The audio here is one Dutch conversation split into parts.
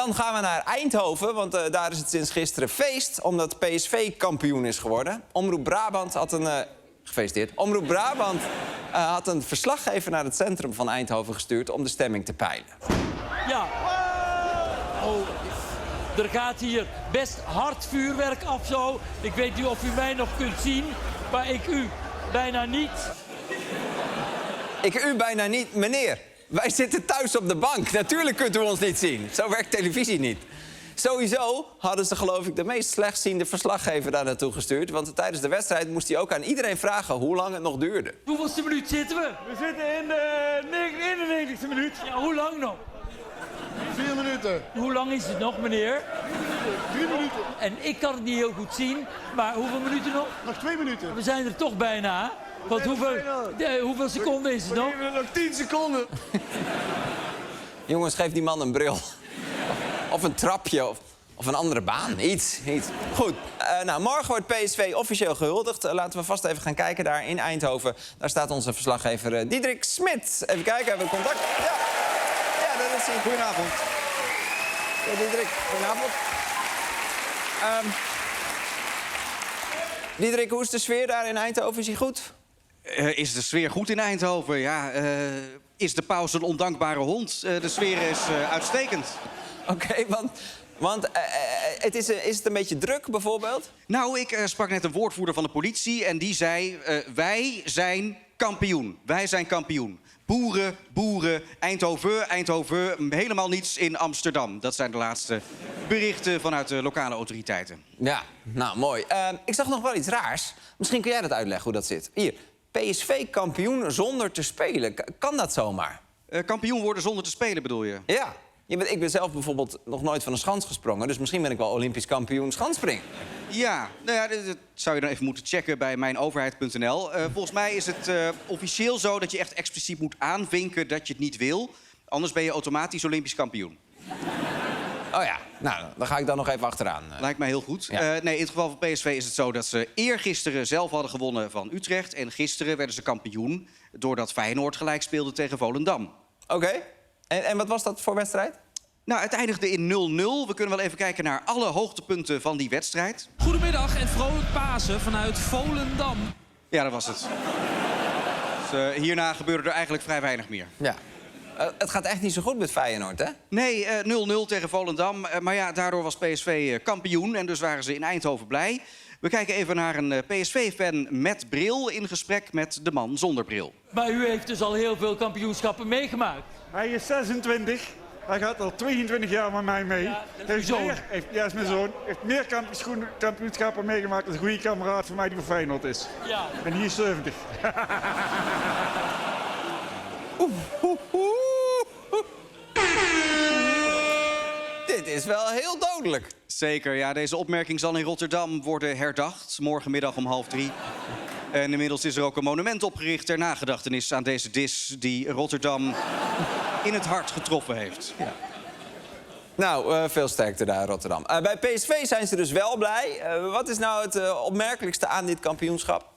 Dan gaan we naar Eindhoven, want daar is het sinds gisteren feest... omdat PSV kampioen is geworden. Omroep Brabant had een... gefeliciteerd. Omroep Brabant had een verslaggever naar het centrum van Eindhoven gestuurd... om de stemming te peilen. Ja. Oh, er gaat hier best hard vuurwerk af zo. Ik weet niet of u mij nog kunt zien, maar ik u bijna niet. Ik u bijna niet. Meneer, wij zitten thuis op de bank. Natuurlijk kunt u ons niet zien. Zo werkt televisie niet. Sowieso hadden ze, geloof ik, de meest slechtziende verslaggever daar naartoe gestuurd. Want tijdens de wedstrijd moest hij ook aan iedereen vragen hoe lang het nog duurde. Hoeveelste minuut zitten we? We zitten in de 91ste minuut. Ja, hoe lang nog? 4 minuten. Hoe lang is het nog, meneer? 3 minuten. En ik kan het niet heel goed zien, maar hoeveel minuten nog? Nog 2 minuten. We zijn er toch bijna. Want hoeveel seconden is het nog? We hebben nog 10 seconden. Jongens, geef die man een bril. Of een trapje, of een andere baan. Iets. Goed, nou, morgen wordt PSV officieel gehuldigd. Laten we vast even gaan kijken daar in Eindhoven. Daar staat onze verslaggever Diederik Smit. Even kijken, hebben we contact? Ja, dat is hij. Goedenavond. Ja, Diederik, goedenavond. Diederik, hoe is de sfeer daar in Eindhoven? Is hij goed? Is de sfeer goed in Eindhoven? Ja, is de paus een ondankbare hond? De sfeer is uitstekend. Oké, want is het een beetje druk bijvoorbeeld? Nou, ik sprak net een woordvoerder van de politie en die zei... wij zijn kampioen. Wij zijn kampioen. Boeren, Eindhoven, helemaal niets in Amsterdam. Dat zijn de laatste berichten vanuit de lokale autoriteiten. Ja, nou, mooi. Ik zag nog wel iets raars. Misschien kun jij dat uitleggen hoe dat zit. Hier, PSV kampioen zonder te spelen. Kan dat zomaar? Kampioen worden zonder te spelen, bedoel je? Ja. Ik ben zelf bijvoorbeeld nog nooit van een schans gesprongen... dus misschien ben ik wel Olympisch kampioen schansspringen. Ja, nou ja, dat zou je dan even moeten checken bij mijnoverheid.nl. Volgens mij is het officieel zo dat je echt expliciet moet aanvinken dat je het niet wil. Anders ben je automatisch Olympisch kampioen. Oh ja, nou, dan ga ik dan nog even achteraan. Lijkt mij heel goed. Ja. Nee, in het geval van PSV is het zo dat ze eergisteren zelf hadden gewonnen van Utrecht. En gisteren werden ze kampioen doordat Feyenoord gelijk speelde tegen Volendam. Oké. En wat was dat voor wedstrijd? Nou, het eindigde in 0-0. We kunnen wel even kijken naar alle hoogtepunten van die wedstrijd. Goedemiddag en vrolijk Pasen vanuit Volendam. Ja, dat was het. Dus, hierna gebeurde er eigenlijk vrij weinig meer. Ja. Het gaat echt niet zo goed met Feyenoord, hè? Nee, 0-0 tegen Volendam. Maar ja, daardoor was PSV kampioen en dus waren ze in Eindhoven blij. We kijken even naar een PSV-fan met bril in gesprek met de man zonder bril. Maar u heeft dus al heel veel kampioenschappen meegemaakt. Hij is 26. Hij gaat al 22 jaar met mij mee. Ja, dat is uw zoon. Ja, is mijn zoon. Heeft meer kampioenschappen meegemaakt dan een goede kameraad van mij die voor Feyenoord is. Ja. En die is 70. Dit is wel heel dodelijk. Zeker, ja. Deze opmerking zal in Rotterdam worden herdacht. Morgenmiddag om 2:30. En inmiddels is er ook een monument opgericht ter nagedachtenis aan deze dis die Rotterdam in het hart getroffen heeft. Ja. Nou, veel sterkte daar, Rotterdam. Bij PSV zijn ze dus wel blij. Wat is nou het opmerkelijkste aan dit kampioenschap?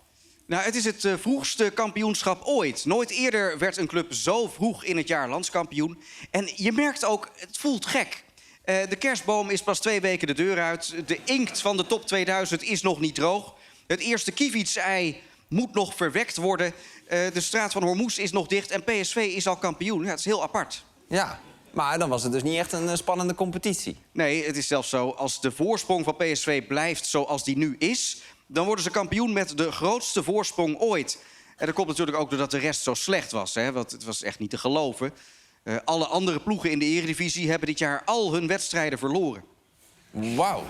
Nou, het is het vroegste kampioenschap ooit. Nooit eerder werd een club zo vroeg in het jaar landskampioen. En je merkt ook, het voelt gek. De kerstboom is pas 2 weken de deur uit. De inkt van de top 2000 is nog niet droog. Het eerste Kieviets-ei moet nog verwekt worden. De straat van Hormuz is nog dicht en PSV is al kampioen. Ja, het is heel apart. Ja, maar dan was het dus niet echt een spannende competitie. Nee, het is zelfs zo, als de voorsprong van PSV blijft zoals die nu is... dan worden ze kampioen met de grootste voorsprong ooit. En dat komt natuurlijk ook doordat de rest zo slecht was. Hè? Want het was echt niet te geloven. Alle andere ploegen in de Eredivisie hebben dit jaar al hun wedstrijden verloren. Wauw.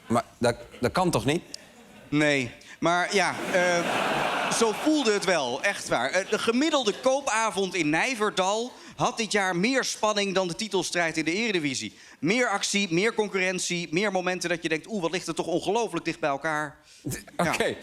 Maar dat kan toch niet? Nee, maar ja, zo voelde het wel, echt waar. De gemiddelde koopavond in Nijverdal had dit jaar meer spanning dan de titelstrijd in de Eredivisie. Meer actie, meer concurrentie, meer momenten dat je denkt... wat ligt er toch ongelooflijk dicht bij elkaar. Oké.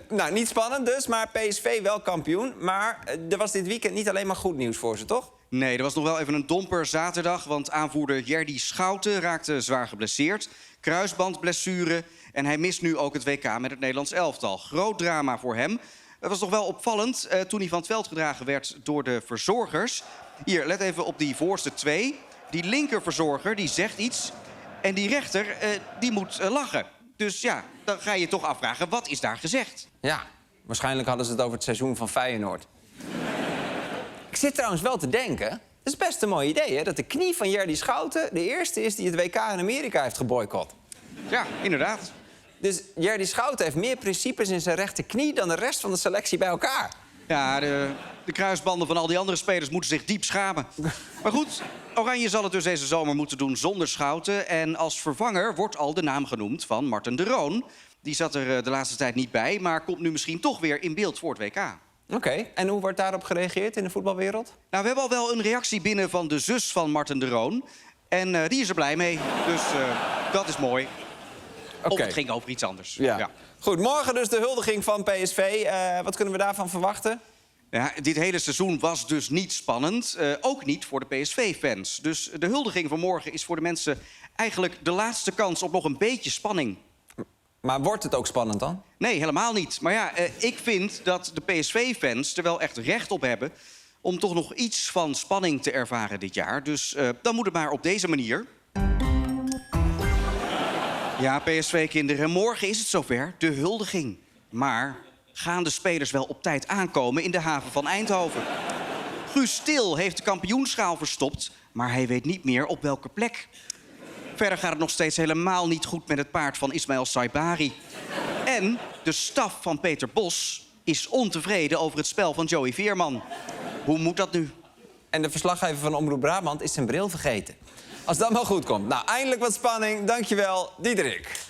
Nou, niet spannend dus, maar PSV wel kampioen. Maar er was dit weekend niet alleen maar goed nieuws voor ze, toch? Nee, er was nog wel even een domper zaterdag... want aanvoerder Jerdy Schouten raakte zwaar geblesseerd. Kruisbandblessure en hij mist nu ook het WK met het Nederlands elftal. Groot drama voor hem. Het was toch wel opvallend toen hij van het veld gedragen werd door de verzorgers. Hier, let even op die voorste 2. Die linkerverzorger die zegt iets en die rechter die moet lachen. Dus ja, dan ga je je toch afvragen, wat is daar gezegd? Ja, waarschijnlijk hadden ze het over het seizoen van Feyenoord. Ik zit trouwens wel te denken... Het is best een mooi idee, hè? Dat de knie van Jerdy Schouten de eerste is die het WK in Amerika heeft geboycott. Ja, inderdaad. Dus Jerdy Schouten heeft meer principes in zijn rechterknie dan de rest van de selectie bij elkaar. Ja, de kruisbanden van al die andere spelers moeten zich diep schamen. Maar goed, Oranje zal het dus deze zomer moeten doen zonder Schouten. En als vervanger wordt al de naam genoemd van Marten de Roon. Die zat er de laatste tijd niet bij, maar komt nu misschien toch weer in beeld voor het WK. Oké, en hoe wordt daarop gereageerd in de voetbalwereld? Nou, we hebben al wel een reactie binnen van de zus van Marten de Roon. En die is er blij mee, dus dat is mooi. Of Oké. het ging over iets anders. Ja. Goed, morgen dus de huldiging van PSV. Wat kunnen we daarvan verwachten? Ja, dit hele seizoen was dus niet spannend. Ook niet voor de PSV-fans. Dus de huldiging van morgen is voor de mensen eigenlijk de laatste kans op nog een beetje spanning. Maar wordt het ook spannend dan? Nee, helemaal niet. Maar ja, ik vind dat de PSV-fans er wel echt recht op hebben om toch nog iets van spanning te ervaren dit jaar. Dus dan moet het maar op deze manier. Ja, PSV-kinderen, morgen is het zover, de huldiging. Maar gaan de spelers wel op tijd aankomen in de haven van Eindhoven? Guus Til heeft de kampioenschaal verstopt, maar hij weet niet meer op welke plek. Verder gaat het nog steeds helemaal niet goed met het paard van Ismaël Saibari. En de staf van Peter Bos is ontevreden over het spel van Joey Veerman. Hoe moet dat nu? En de verslaggever van Omroep Brabant is zijn bril vergeten. Als dat maar goed komt. Nou, eindelijk wat spanning. Dankjewel, Diederik.